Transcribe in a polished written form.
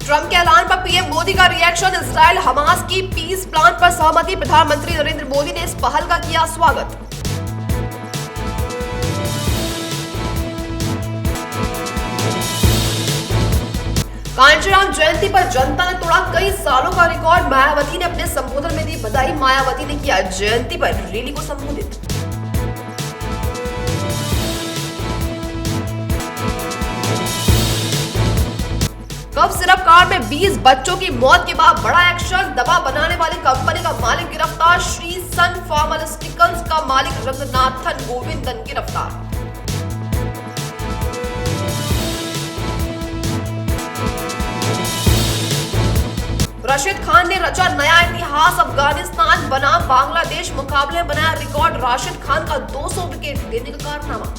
Trump के ऐलान पर पीएम मोदी का रिएक्शन। इजराइल हमास की पीस प्लान पर सहमति। प्रधानमंत्री नरेंद्र मोदी ने इस पहल का किया स्वागत। कांचीराम जयंती पर जनता ने तोड़ा कई सालों का रिकॉर्ड। मायावती ने अपने संबोधन में दी बधाई। मायावती ने किया जयंती पर रैली को संबोधित। कफ सिरप कांड में 20 बच्चों की मौत के बाद बड़ा एक्शन। दवा बनाने वाली कंपनी का मालिक गिरफ्तार। श्री सन फार्मास्यूटिकल्स का मालिक रंगनाथन गोविंदन गिरफ्तार। राशिद खान ने रचा नया इतिहास। अफगानिस्तान बनाम बांग्लादेश मुकाबले में बनाया रिकॉर्ड। राशिद खान का 200 विकेट लेने का कारनामा।